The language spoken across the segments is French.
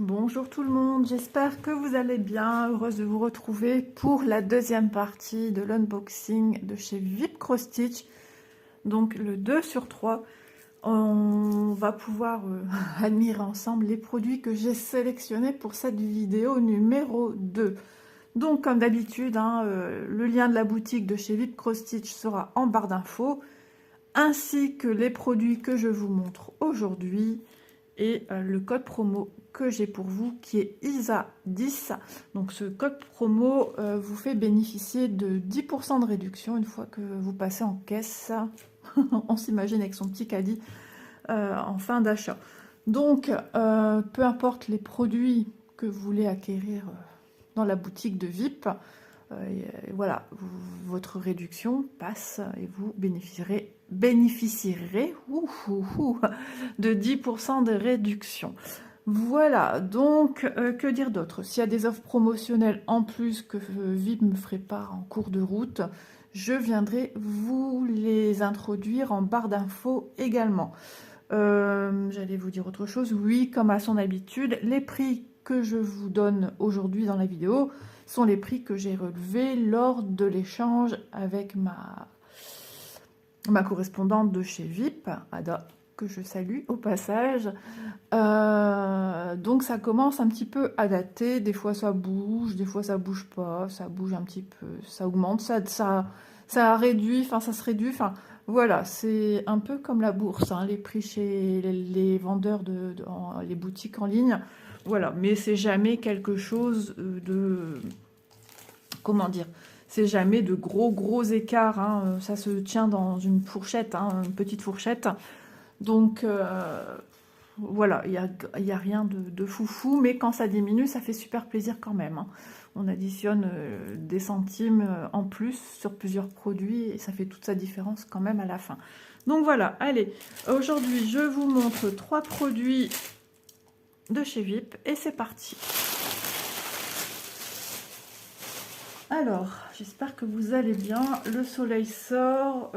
Bonjour tout le monde, j'espère que vous allez bien, heureuse de vous retrouver pour la deuxième partie de l'unboxing de chez VIP Cross Stitch. Donc le 2 sur 3, on va pouvoir admirer ensemble les produits que j'ai sélectionnés pour cette vidéo numéro 2. Donc comme d'habitude, le lien de la boutique de chez VIP Cross Stitch sera en barre d'infos, ainsi que les produits que je vous montre aujourd'hui et le code promo que j'ai pour vous qui est ISA10. Donc ce code promo vous fait bénéficier de 10% de réduction une fois que vous passez en caisse. On s'imagine avec son petit caddie en fin d'achat. Donc peu importe les produits que vous voulez acquérir dans la boutique de VIP, voilà, votre réduction passe et vous bénéficierez de 10% de réduction. Voilà, donc que dire d'autre? S'il y a des offres promotionnelles en plus que VIP me ferait part en cours de route, je viendrai vous les introduire en barre d'infos également. J'allais vous dire autre chose. Oui, comme à son habitude, les prix que je vous donne aujourd'hui dans la vidéo sont les prix que j'ai relevés lors de l'échange avec ma correspondante de chez VIP, Ada, que je salue au passage. Donc ça commence un petit peu à dater, des fois ça bouge, des fois ça bouge pas, ça bouge un petit peu, ça augmente, ça réduit, enfin ça se réduit, enfin voilà, c'est un peu comme la bourse, les prix chez les vendeurs dans les boutiques en ligne, voilà, mais c'est jamais quelque chose de, comment dire, c'est jamais de gros écarts, ça se tient dans une fourchette, une petite fourchette, donc voilà, il y a rien de foufou, mais quand ça diminue, ça fait super plaisir quand même. On additionne des centimes en plus sur plusieurs produits et ça fait toute sa différence quand même à la fin. Donc voilà, allez, aujourd'hui je vous montre 3 produits de chez VIP et c'est parti. Alors, j'espère que vous allez bien. Le soleil sort.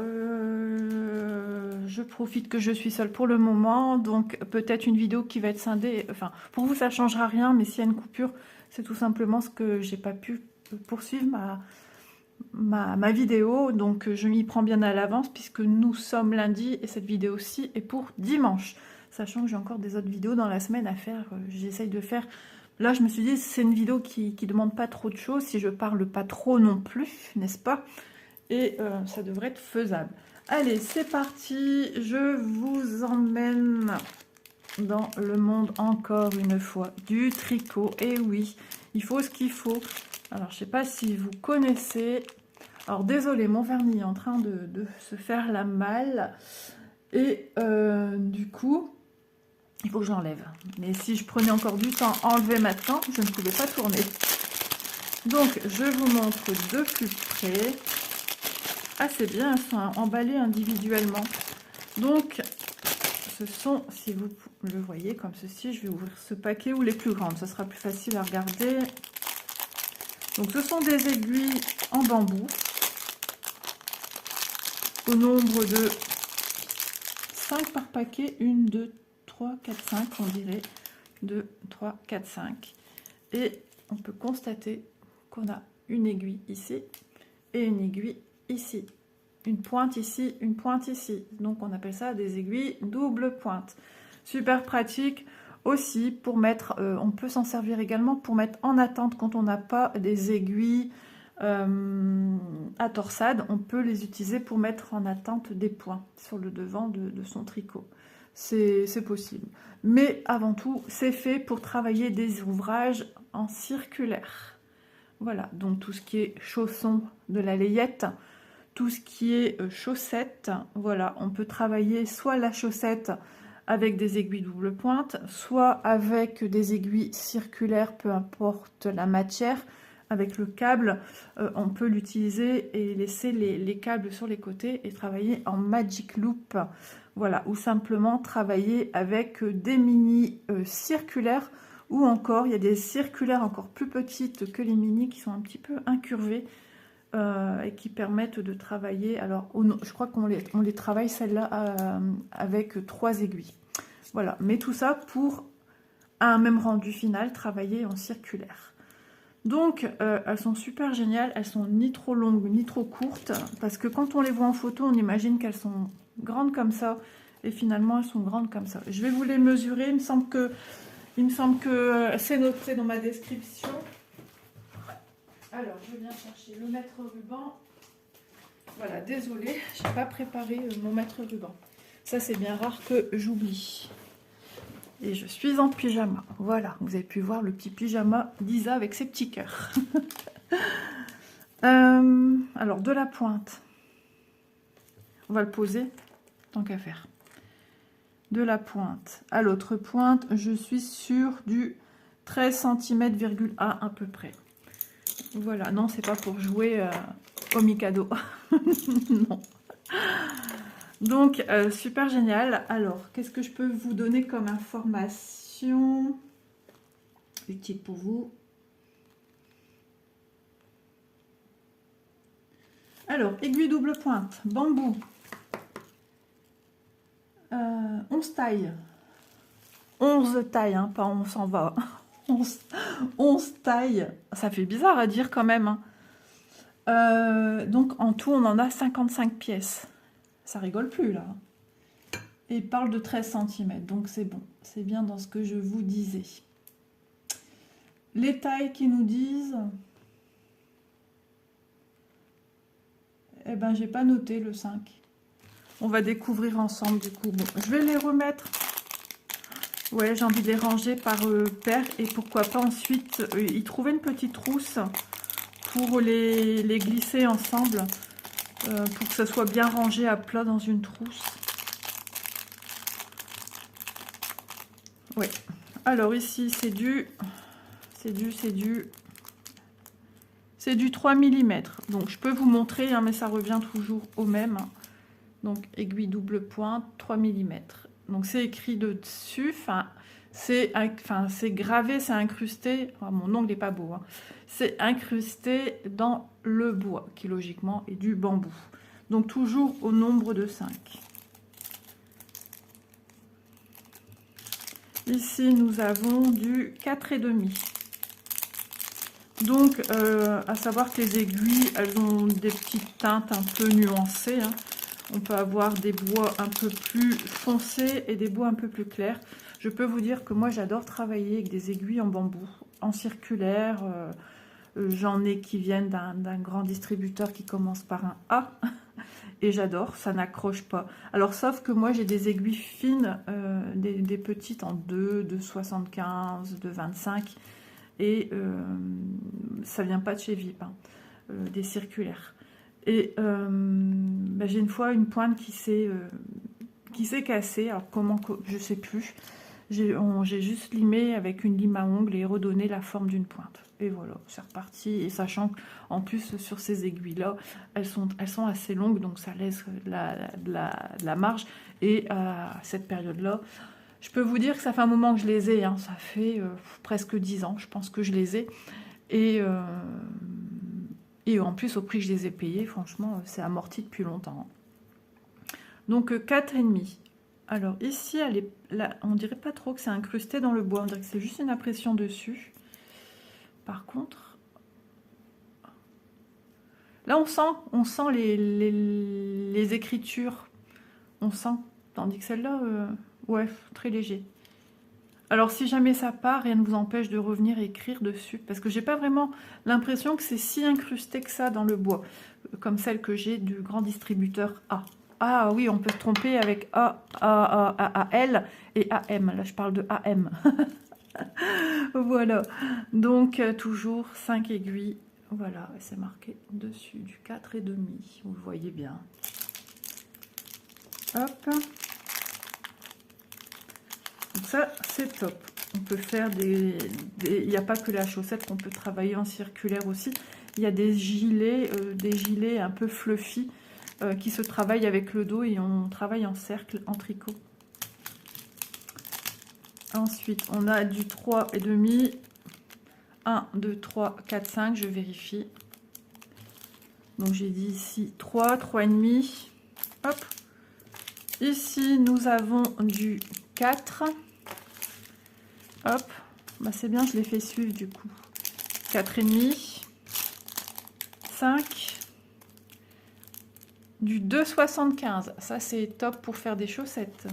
Je profite que je suis seule pour le moment. Donc, peut-être une vidéo qui va être scindée. Enfin, pour vous, ça ne changera rien. Mais s'il y a une coupure, c'est tout simplement ce que j'ai pas pu poursuivre ma vidéo. Donc, je m'y prends bien à l'avance puisque nous sommes lundi et cette vidéo-ci est pour dimanche. Sachant que j'ai encore des autres vidéos dans la semaine à faire. J'essaye de faire... Là, je me suis dit, c'est une vidéo qui demande pas trop de choses, si je parle pas trop non plus, n'est-ce pas? Et ça devrait être faisable. Allez, c'est parti, je vous emmène dans le monde encore une fois du tricot. Et oui, il faut ce qu'il faut. Alors, je sais pas si vous connaissez... Alors, désolé, mon vernis est en train de se faire la malle. Et du coup... Il faut que j'enlève. Mais si je prenais encore du temps à enlever maintenant, je ne pouvais pas tourner. Donc, je vous montre de plus près. Ah, c'est bien, elles sont emballées individuellement. Donc, ce sont, si vous le voyez comme ceci, je vais ouvrir ce paquet ou les plus grandes. Ce sera plus facile à regarder. Donc, ce sont des aiguilles en bambou. Au nombre de 5 par paquet. 1, 2, 3, 4, 5, on dirait. 2, 3, 4, 5. Et on peut constater qu'on a une aiguille ici et une aiguille ici. Une pointe ici, une pointe ici. Donc on appelle ça des aiguilles double pointe. Super pratique aussi pour mettre, on peut s'en servir également pour mettre en attente quand on n'a pas des aiguilles à torsade. On peut les utiliser pour mettre en attente des points sur le devant de son tricot. C'est possible. Mais avant tout, c'est fait pour travailler des ouvrages en circulaire. Voilà, donc tout ce qui est chaussons de la layette, tout ce qui est chaussettes, voilà, on peut travailler soit la chaussette avec des aiguilles double pointe, soit avec des aiguilles circulaires, peu importe la matière. Avec le câble, on peut l'utiliser et laisser les câbles sur les côtés et travailler en magic loop. Voilà, ou simplement travailler avec des mini circulaires, ou encore il y a des circulaires encore plus petites que les mini qui sont un petit peu incurvées et qui permettent de travailler. Alors, je crois qu'on les travaille celles-là avec 3 aiguilles. Voilà, mais tout ça pour un même rendu final travaillé en circulaire. Donc, elles sont super géniales. Elles sont ni trop longues, ni trop courtes. Parce que quand on les voit en photo, on imagine qu'elles sont grandes comme ça. Et finalement, elles sont grandes comme ça. Je vais vous les mesurer. Il me semble que c'est noté dans ma description. Alors, je viens chercher le mètre-ruban. Voilà, désolée, je n'ai pas préparé mon mètre-ruban. Ça, c'est bien rare que j'oublie. Et je suis en pyjama. Voilà, vous avez pu voir le petit pyjama d'Isa avec ses petits cœurs. Alors, de la pointe. On va le poser, tant qu'à faire. De la pointe à l'autre pointe, je suis sur du 13 cm,1 à peu près. Voilà, non, c'est pas pour jouer au Mikado. Non. Donc, super génial. Alors, qu'est-ce que je peux vous donner comme information utile pour vous? Alors, aiguille double pointe, bambou, 11 tailles. 11 tailles, hein, pas on s'en va. 11 tailles. Ça fait bizarre à dire quand même. Hein. Donc, en tout, on en a 55 pièces. Ça rigole plus, là. Et il parle de 13 cm, donc c'est bon. C'est bien dans ce que je vous disais. Les tailles qui nous disent... Eh ben, j'ai pas noté le 5. On va découvrir ensemble, du coup. Bon, je vais les remettre. Ouais, j'ai envie de les ranger par paire. Et pourquoi pas ensuite y trouver une petite trousse pour les glisser ensemble. Pour que ça soit bien rangé à plat dans une trousse. Ouais. Alors ici, c'est du 3 mm. Donc je peux vous montrer, hein, mais ça revient toujours au même. Donc aiguille double pointe, 3 mm. Donc c'est écrit dessus, c'est gravé, c'est incrusté. Oh, mon ongle n'est pas beau. Hein. C'est incrusté dans le bois, qui logiquement est du bambou. Donc toujours au nombre de 5. Ici, nous avons du 4,5. Donc, à savoir que les aiguilles, elles ont des petites teintes un peu nuancées. Hein. On peut avoir des bois un peu plus foncés et des bois un peu plus clairs. Je peux vous dire que moi, j'adore travailler avec des aiguilles en bambou, en circulaire. J'en ai qui viennent d'un grand distributeur qui commence par un A. Et j'adore, ça n'accroche pas. Alors, sauf que moi, j'ai des aiguilles fines, des petites en 2, de 75, de 25. Et ça vient pas de chez VIP, hein, des circulaires. Et j'ai une fois une pointe qui s'est cassée. Alors comment, je sais plus. J'ai juste limé avec une lime à ongles et redonné la forme d'une pointe. Et voilà, c'est reparti. Et sachant qu'en plus sur ces aiguilles-là, elles sont assez longues, donc ça laisse de la marge. Et à cette période-là, je peux vous dire que ça fait un moment que je les ai. Hein. Ça fait presque 10 ans, je pense que je les ai. Et en plus, au prix que je les ai payés, franchement, c'est amorti depuis longtemps. Donc 4,5. Alors ici, on dirait pas trop que c'est incrusté dans le bois. On dirait que c'est juste une impression dessus. Par contre, là, on sent les écritures. On sent. Tandis que celle-là, ouais, très léger. Alors, si jamais ça part, rien ne vous empêche de revenir écrire dessus. Parce que j'ai pas vraiment l'impression que c'est si incrusté que ça dans le bois. Comme celle que j'ai du grand distributeur A. Ah oui, on peut se tromper avec A-L et AM. Là, je parle de AM. Voilà. Donc, toujours 5 aiguilles. Voilà, c'est marqué dessus du 4,5. Vous le voyez bien. Hop. Donc ça, c'est top. On peut faire il n'y a pas que la chaussette qu'on peut travailler en circulaire aussi. Il y a des gilets un peu fluffy qui se travaillent avec le dos et on travaille en cercle, en tricot. Ensuite, on a du 3,5. 1, 2, 3, 4, 5, je vérifie. Donc j'ai dit ici 3, 3,5. Hop. Ici, nous avons du 4. Hop, bah c'est bien, je l'ai fait suivre du coup. 4,5, 5, du 2,75. Ça, c'est top pour faire des chaussettes.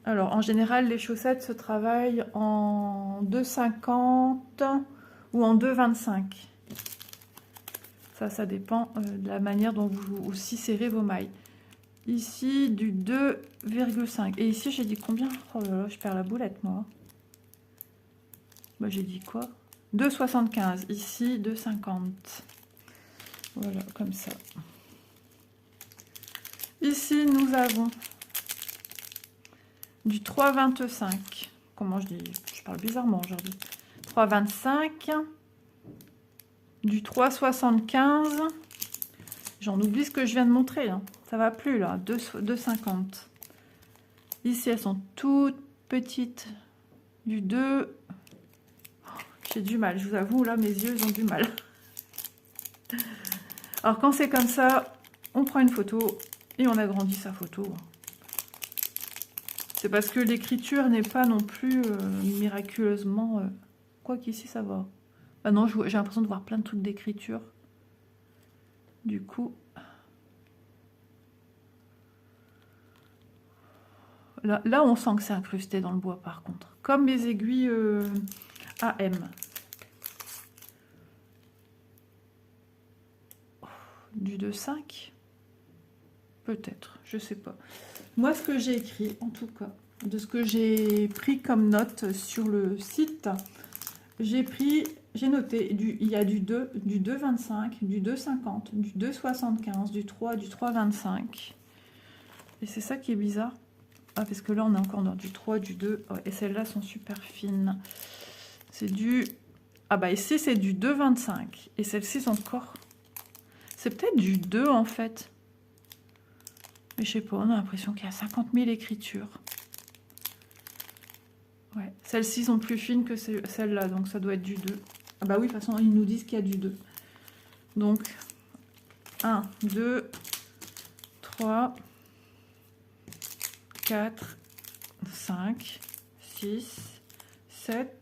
Alors, en général, les chaussettes se travaillent en 2,50 ou en 2,25. Ça dépend de la manière dont vous aussi serrez vos mailles. Ici, du 2,5. Et ici, j'ai dit combien? Oh là là, je perds la boulette, moi. Bah, j'ai dit quoi? 2,75. Ici, 2,50. Voilà, comme ça. Ici, nous avons du 3,25. Comment je dis? Je parle bizarrement aujourd'hui. 3,25. Du 3,75. J'en oublie ce que je viens de montrer. Hein. Ça va plus, là. 2,50. Ici, elles sont toutes petites. Du 2. J'ai du mal, je vous avoue, là, mes yeux, ils ont du mal. Alors, quand c'est comme ça, on prend une photo et on agrandit sa photo. C'est parce que l'écriture n'est pas non plus miraculeusement... Quoi qu'ici, ça va. Ah non, j'ai l'impression de voir plein de trucs d'écriture. Du coup... Là, on sent que c'est incrusté dans le bois, par contre. Comme mes aiguilles AM. Du 2,5 peut-être, je sais pas. Moi, ce que j'ai écrit, en tout cas, de ce que j'ai pris comme note sur le site, j'ai noté, il y a du 2, du 2,25, du 2,50, du 2,75, du 3, du 3,25. Et c'est ça qui est bizarre. Ah, parce que là, on est encore dans du 3, du 2. Ouais, et celles-là sont super fines. C'est du... Ah bah ici, c'est du 2,25. Et celles-ci sont encore... C'est peut-être du 2, en fait. Mais je sais pas, on a l'impression qu'il y a 50 000 écritures. Ouais, celles-ci sont plus fines que celles-là, donc ça doit être du 2. Ah bah oui, de toute façon, ils nous disent qu'il y a du 2. Donc, 1, 2, 3, 4, 5, 6, 7,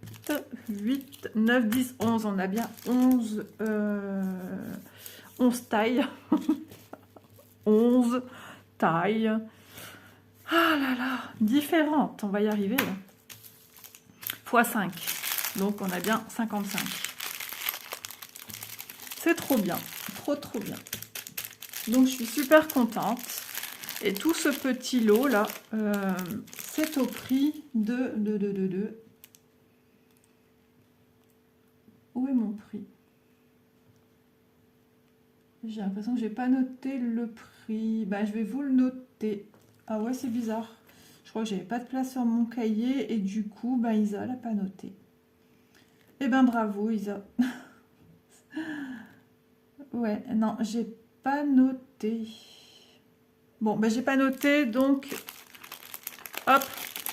8, 9, 10, 11. On a bien 11 tailles. 11 tailles. Ah là là, différentes. On va y arriver. Fois 5. Donc, on a bien 55. C'est trop bien. Trop bien. Donc, je suis super contente. Et tout ce petit lot là, c'est au prix de... Où est mon prix? J'ai l'impression que j'ai pas noté le prix. Bah, je vais vous le noter. Ah ouais, c'est bizarre. Je crois que j'avais pas de place sur mon cahier et du coup, bah, Isa l'a pas noté. Eh ben bravo Isa. Ouais, non, j'ai pas noté. Bon, ben j'ai pas noté, donc hop,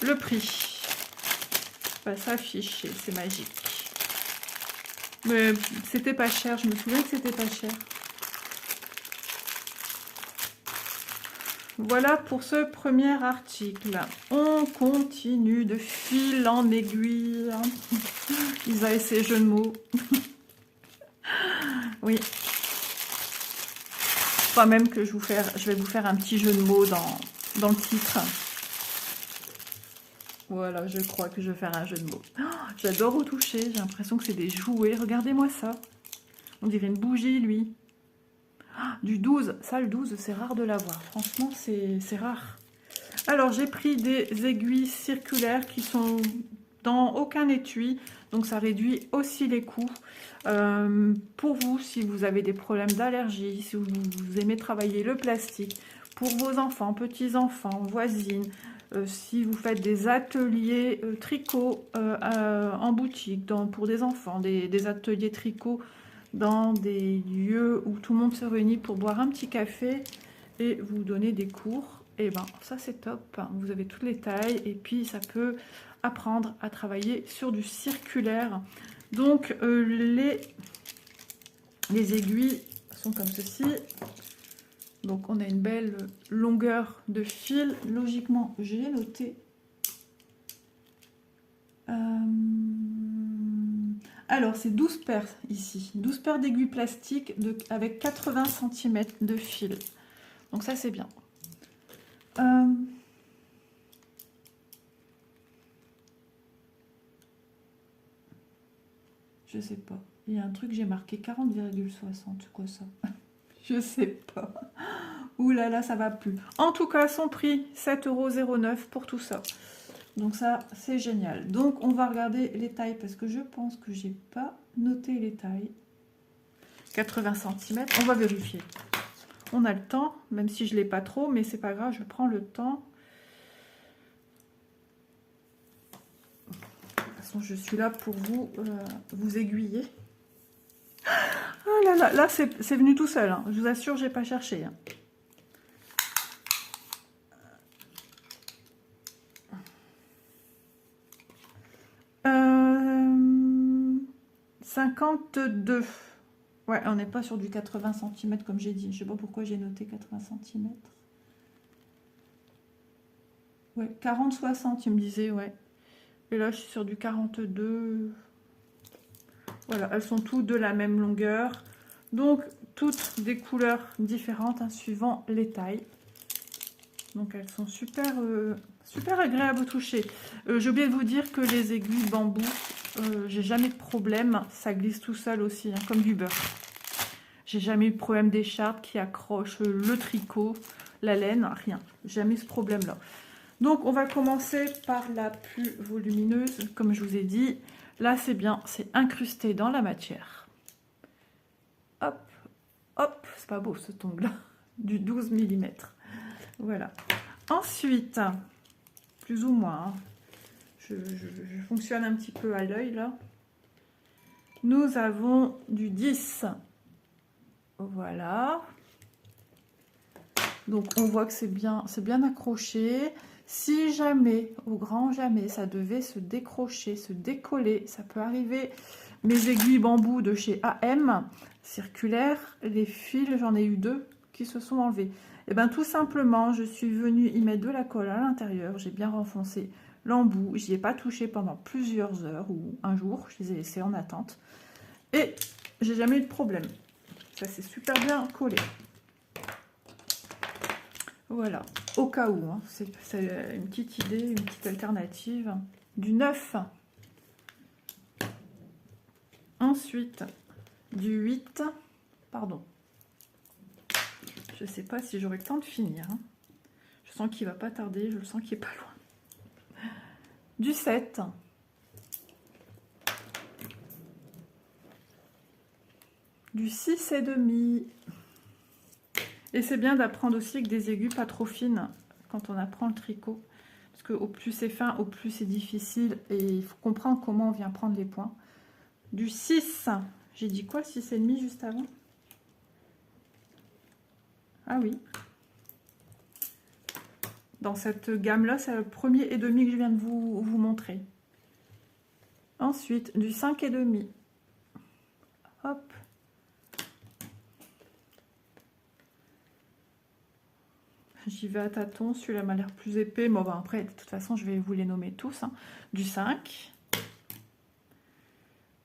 le prix va s'afficher, c'est magique. Mais c'était pas cher, je me souviens que c'était pas cher. Voilà pour ce premier article. On continue de fil en aiguille. Isa et ses jeux de mots. Oui. Je crois même que je vais vous faire un petit jeu de mots dans le titre. Voilà, je crois que je vais faire un jeu de mots. Oh, j'adore retoucher, j'ai l'impression que c'est des jouets. Regardez-moi ça. On dirait une bougie, lui. Oh, du 12, ça le 12, c'est rare de l'avoir. Franchement, c'est rare. Alors, j'ai pris des aiguilles circulaires qui sont dans aucun étui. Donc, ça réduit aussi les coûts. Pour vous, si vous avez des problèmes d'allergie, si vous aimez travailler le plastique, pour vos enfants, petits-enfants, voisines, si vous faites des ateliers tricot en boutique, pour des enfants, des ateliers tricot dans des lieux où tout le monde se réunit pour boire un petit café et vous donner des cours, et ben ça c'est top. Vous avez toutes les tailles et puis ça peut apprendre à travailler sur du circulaire. Donc les aiguilles sont comme ceci. Donc on a une belle longueur de fil. Logiquement, j'ai noté Alors, c'est 12 paires ici. 12 paires d'aiguilles plastiques avec 80 cm de fil. Donc ça, c'est bien. Je sais pas. Il y a un truc, j'ai marqué 40,60. Quoi ça? Je sais pas. Ouh là là, ça va plus. En tout cas, son prix, 7,09 € pour tout ça. Donc ça, c'est génial. Donc, on va regarder les tailles parce que je pense que j'ai pas noté les tailles. 80 cm, on va vérifier. On a le temps, même si je l'ai pas trop, mais c'est pas grave, je prends le temps. De toute façon, je suis là pour vous aiguiller. Oh là là, là c'est venu tout seul. Hein. Je vous assure, j'ai pas cherché. Hein. 52. Ouais, on n'est pas sur du 80 cm comme j'ai dit. Je sais pas pourquoi j'ai noté 80 cm. Ouais, 40-60, il me disait, ouais. Et là, je suis sur du 42. Voilà, elles sont toutes de la même longueur. Donc, toutes des couleurs différentes, hein, suivant les tailles. Donc, elles sont super, super agréables au toucher. J'ai oublié de vous dire que les aiguilles bambou, j'ai jamais de problème. Ça glisse tout seul aussi, hein, comme du beurre. J'ai jamais eu de problème d'écharpe qui accroche le tricot, la laine, rien. Jamais ce problème-là. Donc, on va commencer par la plus volumineuse, comme je vous ai dit. Là, c'est bien, c'est incrusté dans la matière. Hop, hop, c'est pas beau ce tongle-là, du 12 mm. Voilà. Ensuite, plus ou moins, hein, je fonctionne un petit peu à l'œil là. Nous avons du 10. Voilà. Donc, on voit que c'est bien accroché. Si jamais, au grand jamais, ça devait se décrocher, se décoller, ça peut arriver. Mes aiguilles bambou de chez AM, circulaires, les fils, j'en ai eu 2 qui se sont enlevés. Et bien tout simplement, je suis venue y mettre de la colle à l'intérieur, j'ai bien renfoncé l'embout, j'y ai pas touché pendant plusieurs heures ou un jour, je les ai laissés en attente. Et j'ai jamais eu de problème. Ça s'est super bien collé. Voilà, au cas où, hein, c'est une petite idée, une petite alternative. Du 9. Ensuite, du 8. Pardon. Je ne sais pas si j'aurai le temps de finir. Hein. Je sens qu'il ne va pas tarder, je le sens qu'il n'est pas loin. Du 7. Du 6,5. Et c'est bien d'apprendre aussi avec des aiguilles pas trop fines quand on apprend le tricot. Parce qu'au plus c'est fin, au plus c'est difficile. Et il faut comprendre comment on vient prendre les points. Du 6. J'ai dit quoi, 6,5 juste avant? Ah oui. Dans cette gamme-là, c'est le premier et demi que je viens de vous montrer. Ensuite, du 5,5. Hop. J'y vais à tâtons, celui-là m'a l'air plus épais. Bon, bah, après, de toute façon, je vais vous les nommer tous. Hein. Du 5.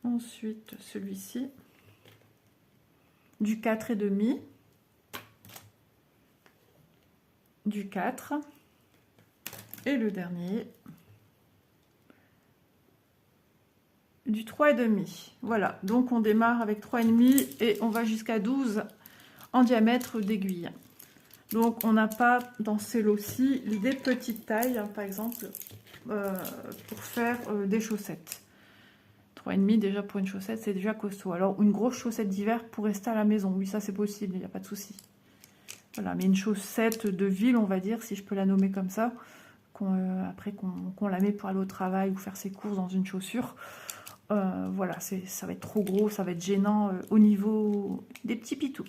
Ensuite, celui-ci. Du 4,5. Du 4. Et le dernier. Du 3,5. Voilà, donc on démarre avec 3,5 et on va jusqu'à 12 en diamètre d'aiguille. Donc, on n'a pas dans ces lots-ci des petites tailles, hein, par exemple, pour faire des chaussettes. 3,5 déjà pour une chaussette, c'est déjà costaud. Alors, une grosse chaussette d'hiver pour rester à la maison, oui, ça c'est possible, il n'y a pas de souci. Voilà, mais une chaussette de ville, on va dire, si je peux la nommer comme ça, après qu'on la met pour aller au travail ou faire ses courses dans une chaussure, voilà, ça va être trop gros, ça va être gênant au niveau des petits pitous.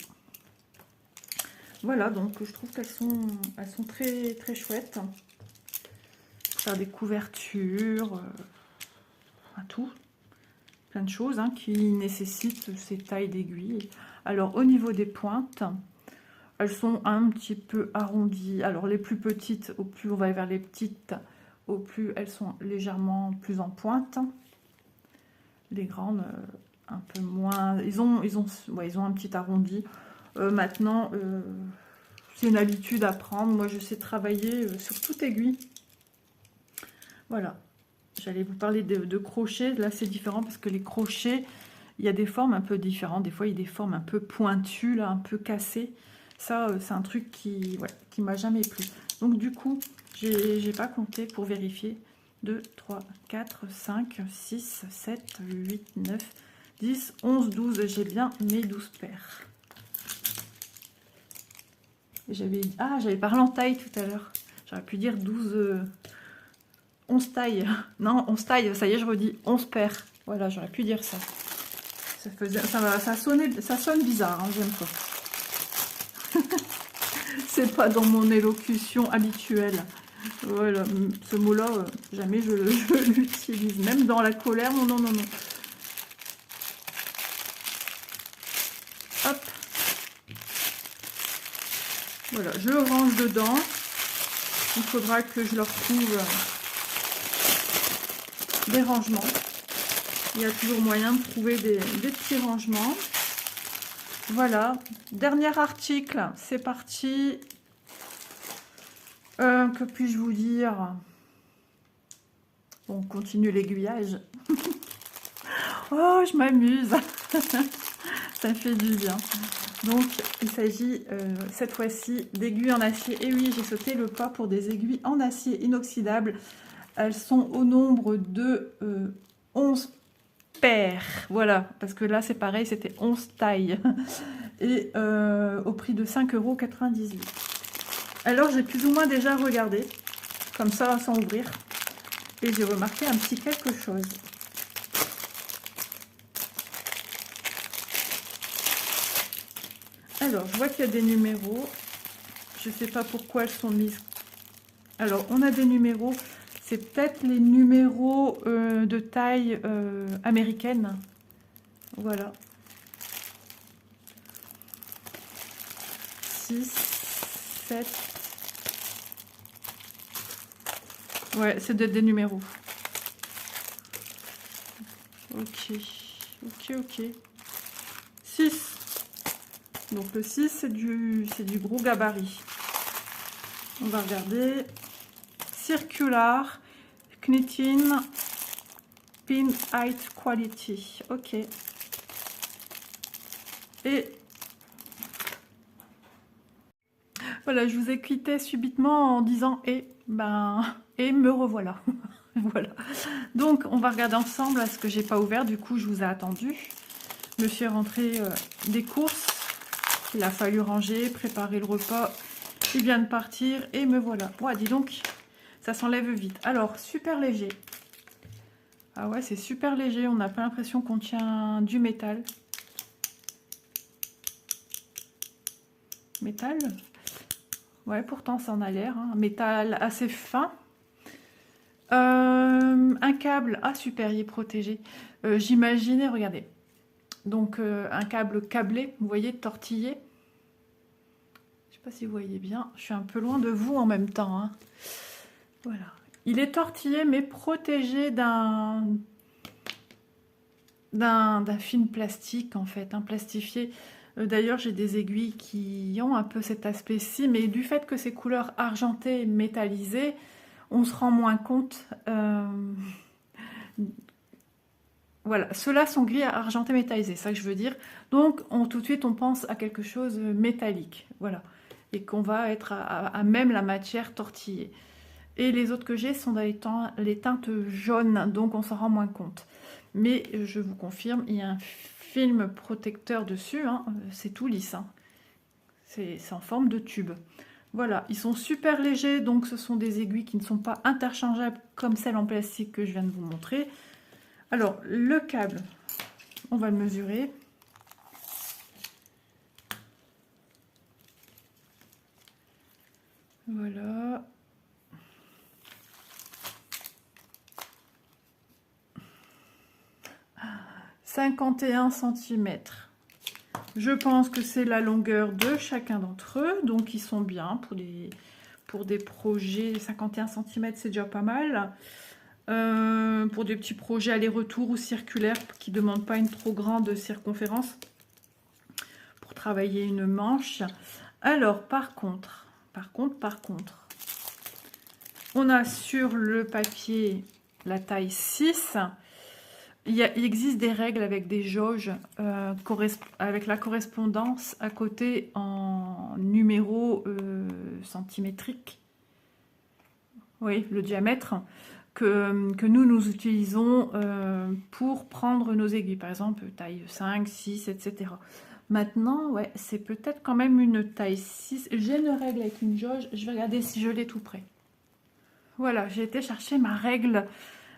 Voilà, donc je trouve qu'elles sont très très chouettes. Pour faire des couvertures, tout. Plein de choses hein, qui nécessitent ces tailles d'aiguilles. Alors au niveau des pointes, elles sont un petit peu arrondies. Alors les plus petites, au plus on va vers les petites, au plus elles sont légèrement plus en pointe. Les grandes, un peu moins. Ils ont un petit arrondi. Maintenant, c'est une habitude à prendre. Moi, je sais travailler sur toute aiguille. Voilà. J'allais vous parler de crochets. Là, c'est différent parce que les crochets, il y a des formes un peu différentes. Des fois, il y a des formes un peu pointues, là, un peu cassées. Ça, c'est un truc qui m'a jamais plu. Donc, du coup, j'ai pas compté pour vérifier. 2, 3, 4, 5, 6, 7, 8, 9, 10, 11, 12. J'ai bien mes 12 paires. J'avais parlé en taille tout à l'heure. J'aurais pu dire 12... 11 tailles. Non, 11 tailles, ça y est, je redis 11 paires. Voilà, j'aurais pu dire ça. Ça sonne bizarre, hein, j'aime pas. C'est pas dans mon élocution habituelle. Voilà, ce mot-là, jamais je l'utilise. Même dans la colère, non, non, non, non. Hop. Voilà, je le range dedans. Il faudra que je leur trouve des rangements. Il y a toujours moyen de trouver des petits rangements. Voilà, dernier article, c'est parti. Que puis-je vous dire? On continue l'aiguillage. Oh, je m'amuse. Ça fait du bien. Donc, il s'agit cette fois-ci d'aiguilles en acier. Et oui, j'ai sauté le pas pour des aiguilles en acier inoxydable. Elles sont au nombre de 11 paires. Voilà, parce que là, c'est pareil, c'était 11 tailles. Et au prix de 5,98 €. Alors, j'ai plus ou moins déjà regardé, comme ça, sans ouvrir. Et j'ai remarqué un petit quelque chose. Alors, je vois qu'il y a des numéros. Je ne sais pas pourquoi elles sont mises. Alors, on a des numéros. C'est peut-être les numéros de taille américaine. Voilà. 6, 7. Ouais, c'est des numéros. Ok. Ok, ok. 6. Donc le 6, c'est du gros gabarit. On va regarder. Circular Knitting Pin Height Quality. Ok. Et voilà, je vous ai quitté subitement en disant et me revoilà. Voilà. Donc on va regarder ensemble à ce que j'ai pas ouvert. Du coup, je vous ai attendu. Je me suis rentré des courses. Il a fallu ranger, préparer le repas. Il vient de partir et me voilà. Ouais, dis donc, ça s'enlève vite. Alors, super léger. Ah ouais, c'est super léger. On n'a pas l'impression qu'on tient du métal. Métal? Ouais, pourtant, ça en a l'air. Hein. Métal assez fin. Un câble. Ah, super, il est protégé. J'imaginais, regardez. Donc, un câble câblé, vous voyez, tortillé. Je sais pas si vous voyez bien. Je suis un peu loin de vous en même temps. Hein. Voilà. Il est tortillé, mais protégé d'un film plastique, en fait, un plastifié. D'ailleurs, j'ai des aiguilles qui ont un peu cet aspect-ci, mais du fait que ces couleurs argentées, métallisées, on se rend moins compte. Voilà, ceux-là sont gris argenté métallisé, c'est ça que je veux dire. Donc, tout de suite, on pense à quelque chose métallique, voilà. Et qu'on va être à même la matière tortillée. Et les autres que j'ai sont dans les teintes jaunes, donc on s'en rend moins compte. Mais je vous confirme, il y a un film protecteur dessus, hein, c'est tout lisse. Hein. C'est en forme de tube. Voilà, ils sont super légers, donc ce sont des aiguilles qui ne sont pas interchangeables comme celles en plastique que je viens de vous montrer. Alors, le câble, on va le mesurer. Voilà. « 51 cm. Je pense que c'est la longueur de chacun d'entre eux, donc ils sont bien pour des projets 51 cm, c'est déjà pas mal. Pour des petits projets aller-retour ou circulaires qui ne demandent pas une trop grande circonférence. Pour travailler une manche. Alors, par contre, on a sur le papier la taille 6. Il existe des règles avec des jauges, avec la correspondance à côté en numéro centimétrique. Oui, le diamètre que nous utilisons pour prendre nos aiguilles. Par exemple, taille 5, 6, etc. Maintenant, ouais, c'est peut-être quand même une taille 6. J'ai une règle avec une jauge. Je vais regarder si je l'ai tout près. Voilà, j'ai été chercher ma règle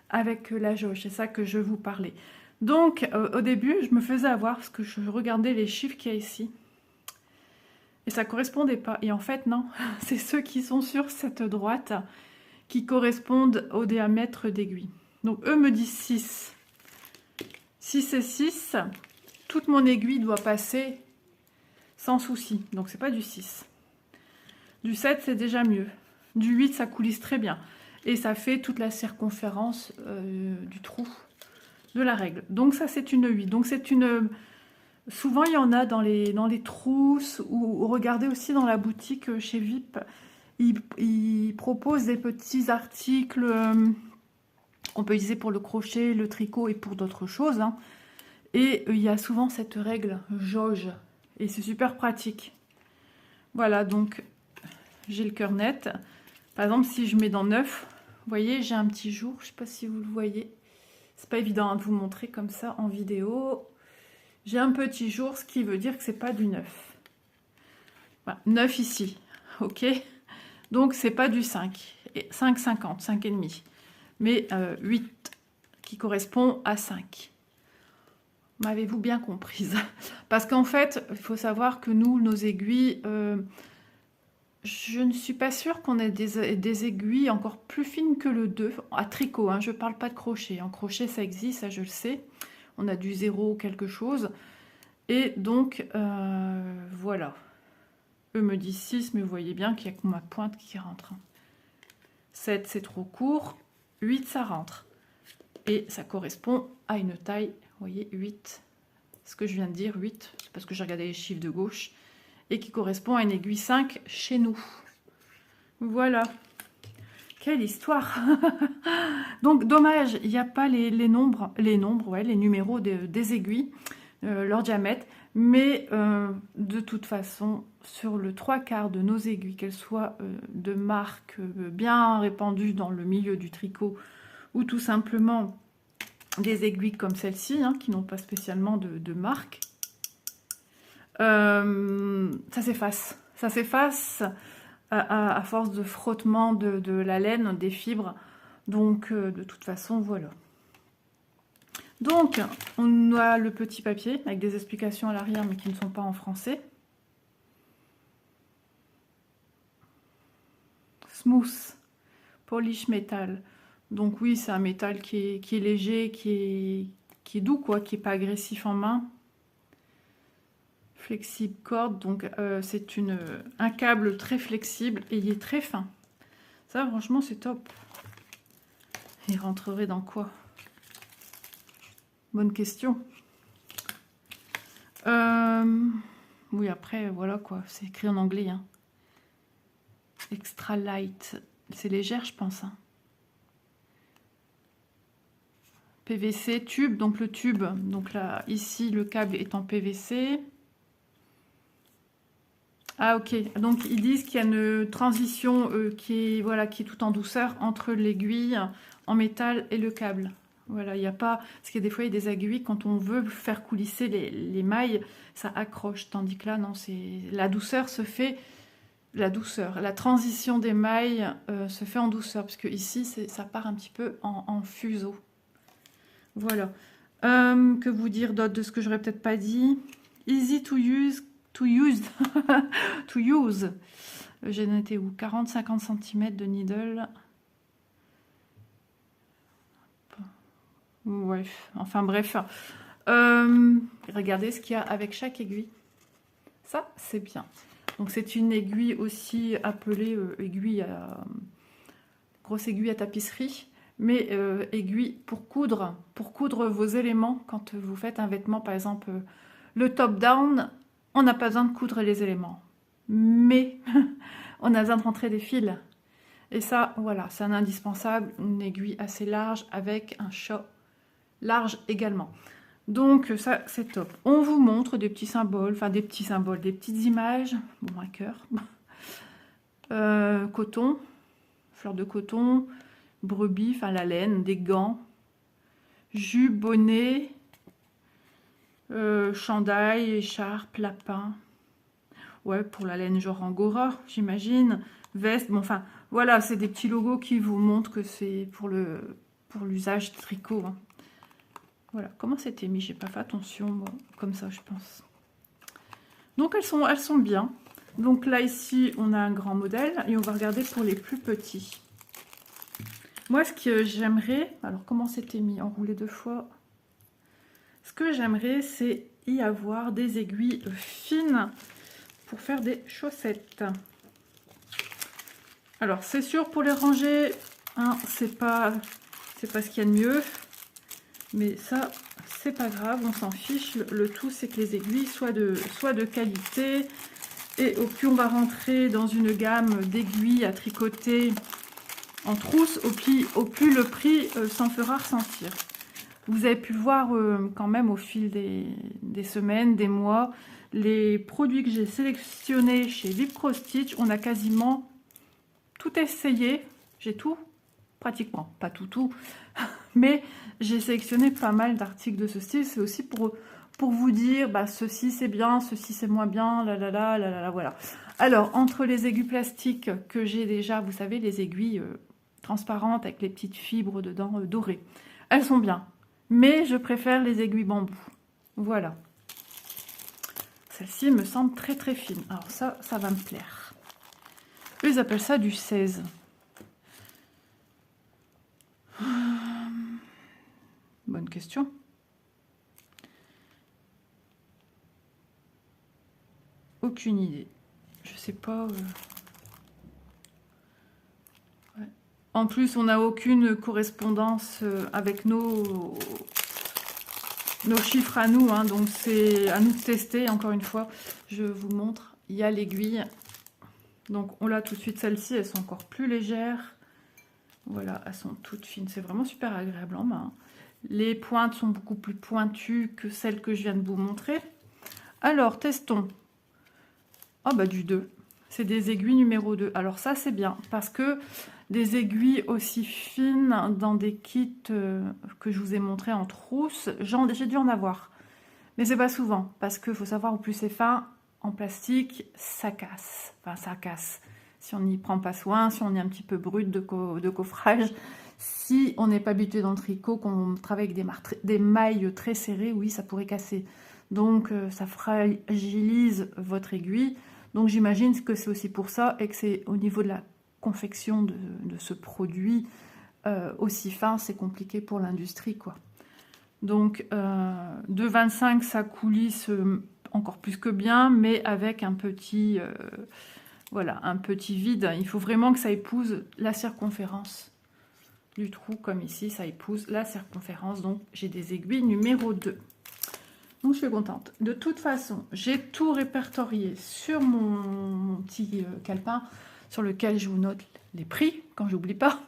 avec la jauge. C'est ça que je vous parlais. Donc, au début, je me faisais avoir parce que je regardais les chiffres qu'il y a ici. Et ça ne correspondait pas. Et en fait, non. C'est ceux qui sont sur cette droite qui correspondent au diamètre d'aiguille. Donc, eux me disent 6. 6 et 6, toute mon aiguille doit passer sans souci. Donc, c'est pas du 6. Du 7, c'est déjà mieux. Du 8, ça coulisse très bien. Et ça fait toute la circonférence du trou de la règle. Donc, ça, c'est une 8. Donc, c'est une... Souvent, il y en a dans les trousses ou regardez aussi dans la boutique chez VIP. Ils proposent des petits articles qu'on peut utiliser pour le crochet, le tricot et pour d'autres choses. Hein. Et il y a souvent cette règle jauge. Et c'est super pratique. Voilà, donc j'ai le cœur net. Par exemple, si je mets dans 9, vous voyez, j'ai un petit jour. Je ne sais pas si vous le voyez. C'est pas évident hein, de vous montrer comme ça en vidéo. J'ai un petit jour, ce qui veut dire que c'est pas du 9. Voilà, 9 ici, ok. Donc, c'est pas du 5. 5,50, 5,5. Mais 8, qui correspond à 5. M'avez-vous bien comprise? Parce qu'en fait, il faut savoir que nous, nos aiguilles, je ne suis pas sûre qu'on ait des aiguilles encore plus fines que le 2, à tricot, hein, je ne parle pas de crochet. En crochet, ça existe, ça je le sais. On a du 0 quelque chose. Et donc, voilà. Eux me disent 6, mais vous voyez bien qu'il n'y a que ma pointe qui rentre. 7, c'est trop court. 8, ça rentre. Et ça correspond à une taille, vous voyez, 8. Ce que je viens de dire, 8, c'est parce que j'ai regardé les chiffres de gauche. Et qui correspond à une aiguille 5 chez nous. Voilà. Quelle histoire. Donc, dommage, il n'y a pas les numéros des aiguilles, leur diamètre. Mais de toute façon, sur le 3/4 de nos aiguilles, qu'elles soient de marque bien répandues dans le milieu du tricot ou tout simplement des aiguilles comme celle-ci, hein, qui n'ont pas spécialement de marque, ça s'efface. Ça s'efface à force de frottement de la laine, des fibres. Donc, de toute façon, voilà. Donc, on a le petit papier avec des explications à l'arrière, mais qui ne sont pas en français. Smooth, polish metal. Donc oui, c'est un métal qui est léger, qui est doux, quoi, qui n'est pas agressif en main. Flexible corde, donc c'est un câble très flexible et il est très fin. Ça, franchement, c'est top. Il rentrerait dans quoi? Bonne question. Oui, après, voilà quoi. C'est écrit en anglais. Hein. Extra light. C'est légère, je pense. Hein. PVC, tube. Donc le tube, donc là, ici, le câble est en PVC. Ah, ok. Donc, ils disent qu'il y a une transition qui est tout en douceur entre l'aiguille en métal et le câble. Voilà, il n'y a pas... Parce que des fois, il y a des aiguilles, quand on veut faire coulisser les mailles, ça accroche. Tandis que là, non, c'est... La douceur se fait... La douceur, la transition des mailles se fait en douceur. Parce que ici, ça part un petit peu en fuseau. Voilà. Que vous dire d'autre de ce que j'aurais peut-être pas dit? Easy to use. To use. J'ai noté où? 40-50 cm de needle. Ouais, enfin bref. Regardez ce qu'il y a avec chaque aiguille. Ça, c'est bien. Donc c'est une aiguille aussi appelée grosse aiguille à tapisserie, mais aiguille pour coudre vos éléments. Quand vous faites un vêtement, par exemple le top down, on n'a pas besoin de coudre les éléments, mais on a besoin de rentrer des fils. Et ça, voilà, c'est un indispensable, une aiguille assez large avec un chat large également. Donc ça, c'est top. On vous montre des petits symboles, enfin des petites images. Bon, un cœur. Coton, fleur de coton, brebis, enfin la laine, des gants, jus, bonnet, chandail, écharpe, lapin. Ouais, pour la laine genre angora, j'imagine. Veste, bon, enfin, voilà, c'est des petits logos qui vous montrent que c'est pour l'usage tricot. Hein. Voilà, comment c'était mis? J'ai pas fait attention, bon, comme ça, je pense. Donc, elles sont bien. Donc là, ici, on a un grand modèle et on va regarder pour les plus petits. Moi, ce que j'aimerais... Alors, comment c'était mis? Enroulé 2 fois. Ce que j'aimerais, c'est y avoir des aiguilles fines pour faire des chaussettes. Alors, c'est sûr, pour les ranger, hein, c'est pas ce qu'il y a de mieux. Mais ça, c'est pas grave, on s'en fiche. Le tout, c'est que les aiguilles soient de qualité. Et au plus on va rentrer dans une gamme d'aiguilles à tricoter en trousse, au plus le prix s'en fera ressentir. Vous avez pu le voir quand même au fil des semaines, des mois, les produits que j'ai sélectionnés chez Vipco Stitch, on a quasiment tout essayé. J'ai tout, pratiquement, pas tout, mais j'ai sélectionné pas mal d'articles de ce style. C'est aussi pour vous dire, bah, ceci c'est bien, ceci c'est moins bien, voilà. Alors, entre les aiguilles plastiques que j'ai déjà, vous savez, les aiguilles transparentes avec les petites fibres dedans dorées, elles sont bien. Mais je préfère les aiguilles bambou. Voilà. Celle-ci me semble très très fine. Alors ça va me plaire. Eux, ils appellent ça du 16. Bonne question. Aucune idée. Je sais pas. Ouais. En plus, on n'a aucune correspondance avec nos chiffres à nous, hein, donc c'est à nous de tester. Encore une fois, je vous montre, il y a l'aiguille. Donc on l'a tout de suite, celles-ci, elles sont encore plus légères. Voilà, elles sont toutes fines, c'est vraiment super agréable en main. Les pointes sont beaucoup plus pointues que celles que je viens de vous montrer. Alors, testons. Ah bah du 2, c'est des aiguilles numéro 2. Alors ça, c'est bien, parce que des aiguilles aussi fines dans des kits que je vous ai montré en trousse, j'ai dû en avoir. Mais c'est pas souvent, parce qu'il faut savoir, au plus c'est fin, en plastique, ça casse. Enfin, ça casse. Si on n'y prend pas soin, si on est un petit peu brut de coffrage, si on n'est pas habitué dans le tricot, qu'on travaille avec des mailles très serrées, oui, ça pourrait casser. Donc, ça fragilise votre aiguille. Donc, j'imagine que c'est aussi pour ça et que c'est au niveau de la confection de ce produit aussi fin, c'est compliqué pour l'industrie, quoi. Donc, 2,25, ça coulisse encore plus que bien, mais avec un petit, voilà, un petit vide. Il faut vraiment que ça épouse la circonférence du trou, comme ici, ça épouse la circonférence. Donc, j'ai des aiguilles numéro 2. Donc, je suis contente. De toute façon, j'ai tout répertorié sur mon petit calepin, sur lequel je vous note les prix, quand j'oublie pas.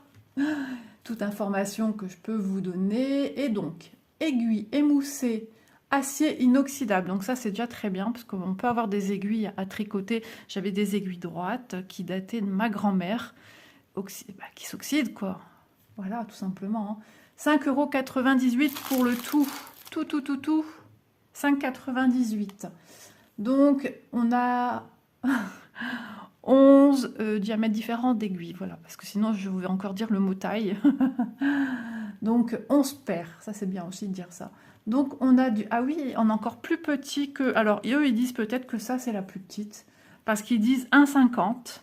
Toute information que je peux vous donner. Et donc, aiguille émoussée, acier inoxydable. Donc ça, c'est déjà très bien, parce qu'on peut avoir des aiguilles à tricoter. J'avais des aiguilles droites qui dataient de ma grand-mère, qui s'oxydent, quoi. Voilà, tout simplement. 5,98 € pour le tout. Tout. 5,98 €. Donc, on a 11 diamètres différents d'aiguilles. Voilà, parce que sinon, je vais encore dire le mot taille. Donc, 11 paires. Ça, c'est bien aussi de dire ça. Donc, on a du... Ah oui, on est encore plus petit que... Alors, eux, ils disent peut-être que ça, c'est la plus petite. Parce qu'ils disent 1,50.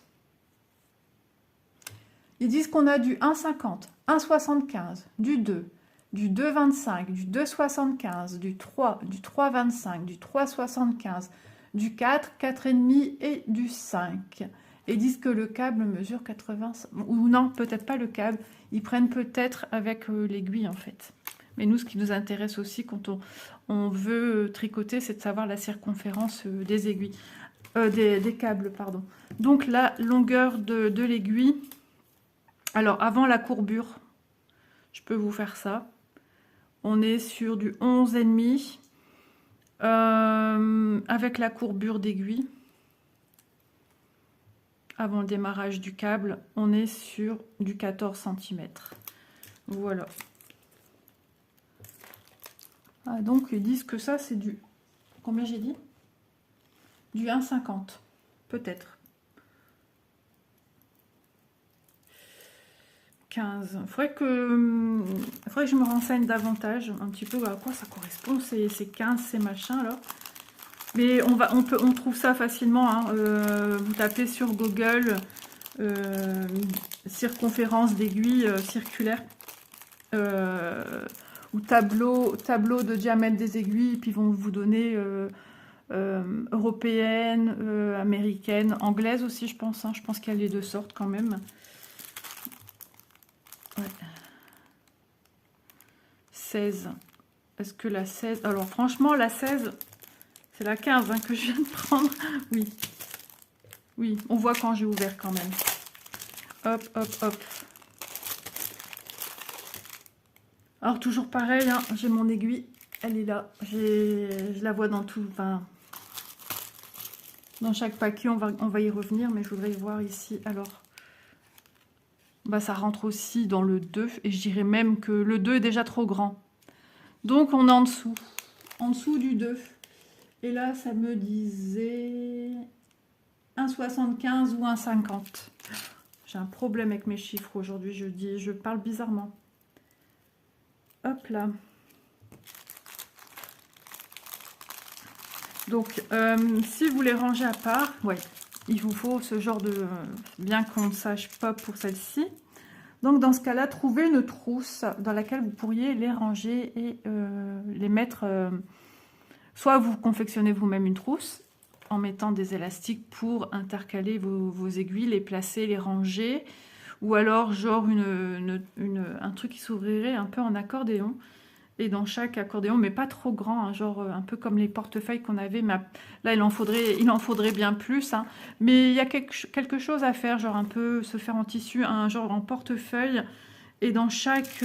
Ils disent qu'on a du 1,50, 1,75, du 2, du 2,25, du 2,75, du 3, du 3,25, du 3,75, du 4, 4,5 et du 5. Et disent que le câble mesure 80, ou non, peut-être pas le câble, ils prennent peut-être avec l'aiguille en fait. Mais nous, ce qui nous intéresse aussi quand on veut tricoter, c'est de savoir la circonférence des aiguilles, des câbles, pardon. Donc la longueur de l'aiguille, alors avant la courbure, je peux vous faire ça. On est sur du 11,5 avec la courbure d'aiguille. Avant le démarrage du câble, on est sur du 14 cm. Voilà. Ah, donc ils disent que ça c'est du... Combien j'ai dit? Du 1,50. Peut-être. 15. Faudrait que je me renseigne davantage un petit peu à quoi ça correspond, ces 15, ces machins là. Mais on trouve ça facilement, hein. Vous tapez sur Google circonférence d'aiguille circulaire ou tableau de diamètre des aiguilles, puis ils vont vous donner européenne, américaine, anglaise aussi je pense, hein. Je pense qu'il y a les deux sortes quand même. Ouais. 16. Est-ce que la 16... Alors franchement la 16... C'est la 15 hein, que je viens de prendre. Oui. Oui, on voit quand j'ai ouvert quand même. Hop, hop, hop. Alors, toujours pareil, hein, j'ai mon aiguille. Elle est là. Je la vois dans tout... Enfin, dans chaque paquet, on va y revenir. Mais je voudrais voir ici. Alors, bah, ça rentre aussi dans le 2. Et je dirais même que le 2 est déjà trop grand. Donc, on est en dessous. En dessous du 2. Et là, ça me disait 1,75 ou 1,50. J'ai un problème avec mes chiffres aujourd'hui. Je parle bizarrement. Hop là. Donc, si vous les rangez à part, ouais, il vous faut ce genre de... bien qu'on ne sache pas pour celle-ci. Donc, dans ce cas-là, trouvez une trousse dans laquelle vous pourriez les ranger et les mettre... soit vous confectionnez vous-même une trousse en mettant des élastiques pour intercaler vos aiguilles, les placer, les ranger. Ou alors, genre, un truc qui s'ouvrirait un peu en accordéon. Et dans chaque accordéon, mais pas trop grand, hein, genre un peu comme les portefeuilles qu'on avait. Mais là, il en faudrait bien plus. Hein. Mais il y a quelque chose à faire, genre un peu se faire en tissu, un genre en portefeuille. Et dans chaque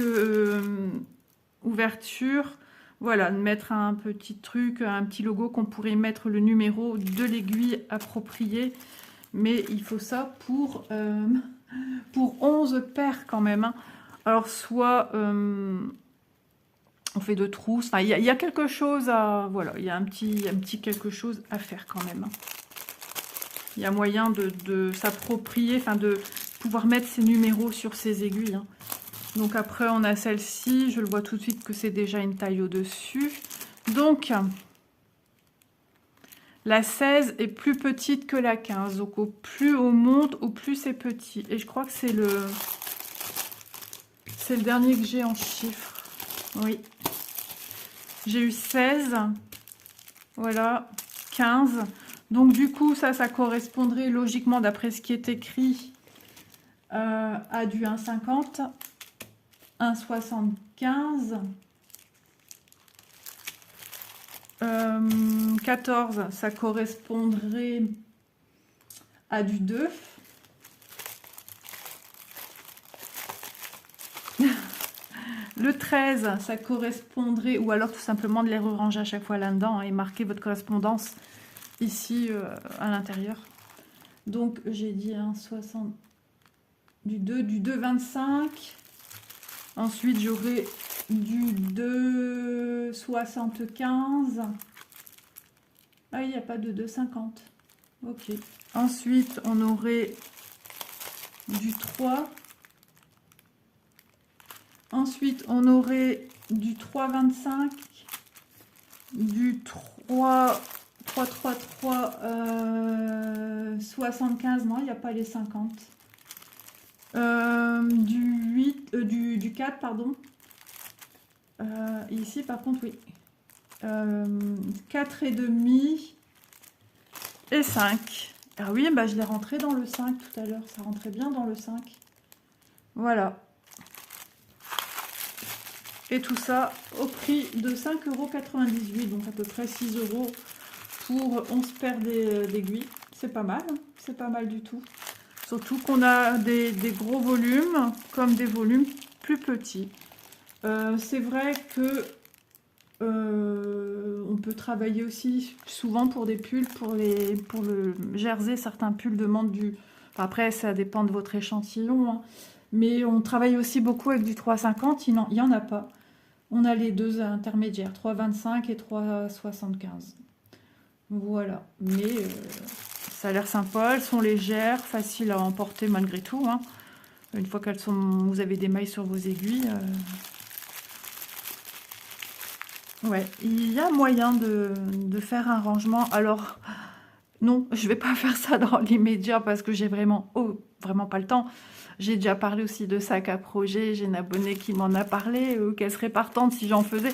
ouverture... Voilà, mettre un petit truc, un petit logo qu'on pourrait mettre le numéro de l'aiguille appropriée. Mais il faut ça pour 11 paires quand même. Hein. Alors, soit on fait de trousses. Enfin, il y a quelque chose à... Voilà, il y a un petit quelque chose à faire quand même. Hein. Il y a moyen de s'approprier, enfin de pouvoir mettre ces numéros sur ces aiguilles. Hein. Donc après, on a celle-ci. Je le vois tout de suite que c'est déjà une taille au-dessus. Donc, la 16 est plus petite que la 15. Donc, au plus on monte, au plus c'est petit. Et je crois que c'est le dernier que j'ai en chiffres. Oui. J'ai eu 16. Voilà. 15. Donc, du coup, ça correspondrait logiquement, d'après ce qui est écrit, à du 1,50. 1,75. 14, ça correspondrait à du 2. Le 13, ça correspondrait, ou alors tout simplement de les ranger à chaque fois là-dedans et marquer votre correspondance ici à l'intérieur. Donc j'ai dit 1,60, du 2,25. Ensuite, j'aurai du 2,75. Ah, il n'y a pas de 2,50. Ok. Ensuite, on aurait du 3. Ensuite, on aurait du 3,25. Du 3, 75. Non, il n'y a pas les 50. Du 4, pardon. Ici, par contre, oui. 4,5. et 5. Ah oui, bah je l'ai rentré dans le 5 tout à l'heure. Ça rentrait bien dans le 5. Voilà. Et tout ça au prix de 5,98 €, donc à peu près 6 € pour 11 paires d'aiguilles. C'est pas mal, hein, c'est pas mal du tout. Surtout qu'on a des gros volumes comme des volumes plus petits. C'est vrai que on peut travailler aussi souvent pour des pulls, pour le jersey, certains pulls demandent du... Enfin, après, ça dépend de votre échantillon, hein. Mais on travaille aussi beaucoup avec du 3,50, il n'y en a pas. On a les deux intermédiaires, 3,25 et 3,75. Voilà, mais ça a l'air sympa, elles sont légères, faciles à emporter malgré tout, hein. Une fois qu'elles sont, vous avez des mailles sur vos aiguilles. Ouais, il y a moyen de faire un rangement. Alors, non, je vais pas faire ça dans l'immédiat parce que j'ai vraiment pas le temps. J'ai déjà parlé aussi de sac à projet. J'ai une abonnée qui m'en a parlé, qu'elle serait partante si j'en faisais.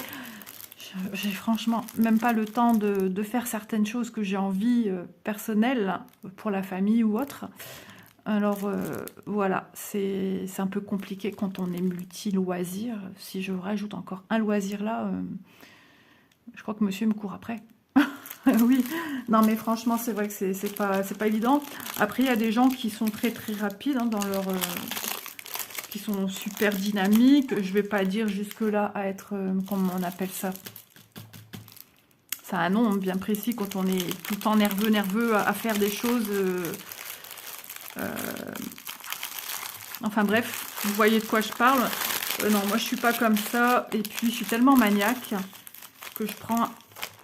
J'ai franchement même pas le temps de faire certaines choses que j'ai envie personnelles pour la famille ou autre. Alors voilà, c'est un peu compliqué quand on est multi-loisirs. Si je rajoute encore un loisir là, je crois que monsieur me court après. Oui, non mais franchement c'est vrai que c'est pas évident. Après il y a des gens qui sont très rapides, hein, dans leur... qui sont super dynamiques. Je vais pas dire jusque là à être... comment on appelle ça? Ça a un nom bien précis quand on est tout le temps nerveux à faire des choses... Enfin bref, vous voyez de quoi je parle. Non, moi je suis pas comme ça. Et puis je suis tellement maniaque que je prends,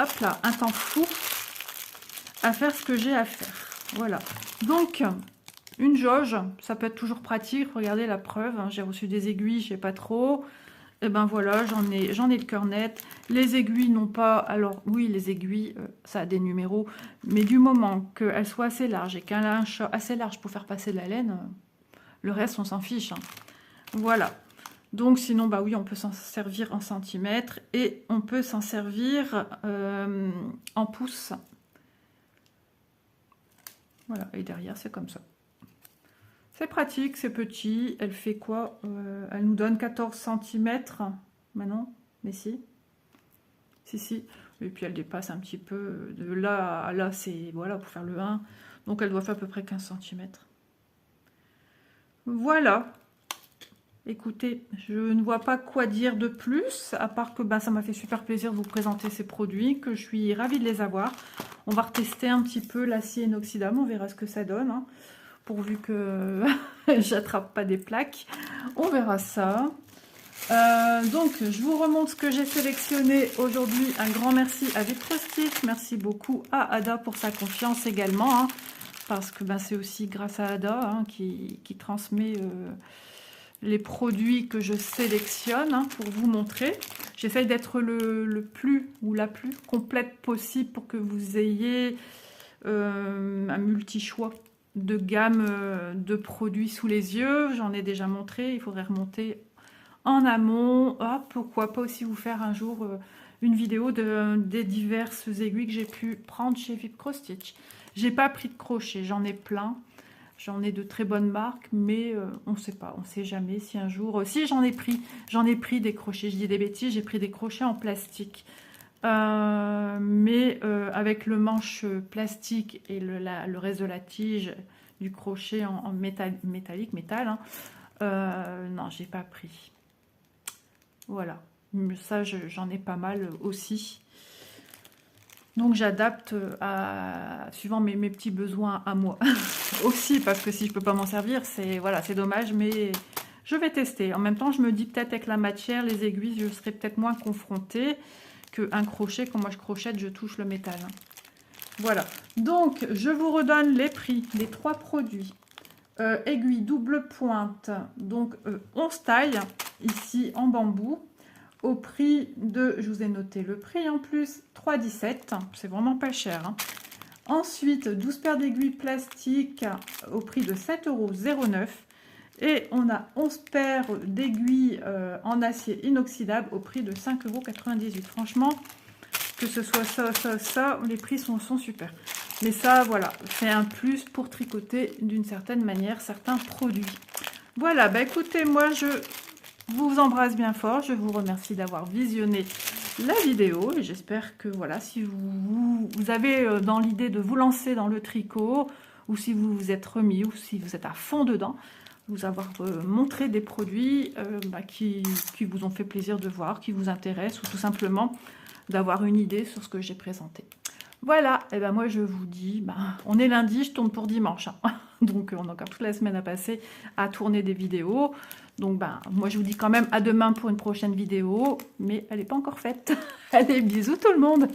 hop là, un temps fou à faire ce que j'ai à faire. Voilà. Donc, une jauge, ça peut être toujours pratique. Regardez la preuve, hein, j'ai reçu des aiguilles, je sais pas trop. Et ben voilà, j'en ai le cœur net. Les aiguilles n'ont pas... Alors oui, les aiguilles, ça a des numéros. Mais du moment qu'elles soient assez larges et qu'un linge assez large pour faire passer de la laine, le reste, on s'en fiche, hein. Voilà. Donc sinon, bah oui, on peut s'en servir en centimètres et on peut s'en servir en pouces. Voilà, et derrière, c'est comme ça. C'est pratique, c'est petit. Elle fait quoi? Elle nous donne 14 cm. Maintenant, mais si. Si. Et puis elle dépasse un petit peu. De là à là, c'est... Voilà, pour faire le 1. Donc elle doit faire à peu près 15 cm. Voilà. Écoutez, je ne vois pas quoi dire de plus, à part que ça m'a fait super plaisir de vous présenter ces produits, que je suis ravie de les avoir. On va retester un petit peu l'acier inoxydable, on verra ce que ça donne, hein, pourvu que j'attrape pas des plaques. On verra ça. Donc, je vous remontre ce que j'ai sélectionné aujourd'hui. Un grand merci à Vitrostitch. Merci beaucoup à Ada pour sa confiance également, hein, parce que c'est aussi grâce à Ada, hein, qui transmet... les produits que je sélectionne, hein, pour vous montrer. J'essaye d'être le plus ou la plus complète possible pour que vous ayez un multi-choix de gamme de produits sous les yeux. J'en ai déjà montré, il faudrait remonter en amont. Ah, pourquoi pas aussi vous faire un jour une vidéo des diverses aiguilles que j'ai pu prendre chez Vitrostitch. J'ai pas pris de crochet, j'en ai plein. J'en ai de très bonnes marques, mais on ne sait pas, on ne sait jamais si un jour... si j'en ai pris des crochets, je dis des bêtises, j'ai pris des crochets en plastique. Mais avec le manche plastique et le reste de la tige du crochet en métal, hein, non, j'ai pas pris. Voilà, ça j'en ai pas mal aussi. Donc j'adapte suivant mes petits besoins à moi aussi, parce que si je peux pas m'en servir, c'est dommage, mais je vais tester. En même temps, je me dis peut-être avec la matière, les aiguilles, je serai peut-être moins confrontée qu'un crochet. Quand moi je crochette, je touche le métal. Voilà. Donc je vous redonne les prix des 3 produits. Aiguille double pointe, donc 11 tailles, ici en bambou. Au prix de, je vous ai noté le prix en plus, 3,17 €, c'est vraiment pas cher, hein. Ensuite, 12 paires d'aiguilles plastiques au prix de 7,09 €. Et on a 11 paires d'aiguilles en acier inoxydable au prix de 5,98 €. Franchement, que ce soit ça, les prix sont super. Mais ça, voilà, c'est un plus pour tricoter d'une certaine manière certains produits. Voilà, bah écoutez, moi je vous embrasse bien fort. Je vous remercie d'avoir visionné la vidéo et j'espère que voilà, si vous avez dans l'idée de vous lancer dans le tricot ou si vous vous êtes remis ou si vous êtes à fond dedans, vous avoir montré des produits qui vous ont fait plaisir de voir, qui vous intéressent ou tout simplement d'avoir une idée sur ce que j'ai présenté. Voilà, et ben moi je vous dis, on est lundi, je tourne pour dimanche. Hein. Donc on a encore toute la semaine à passer à tourner des vidéos. Donc moi je vous dis quand même à demain pour une prochaine vidéo, mais elle n'est pas encore faite. Allez, bisous tout le monde!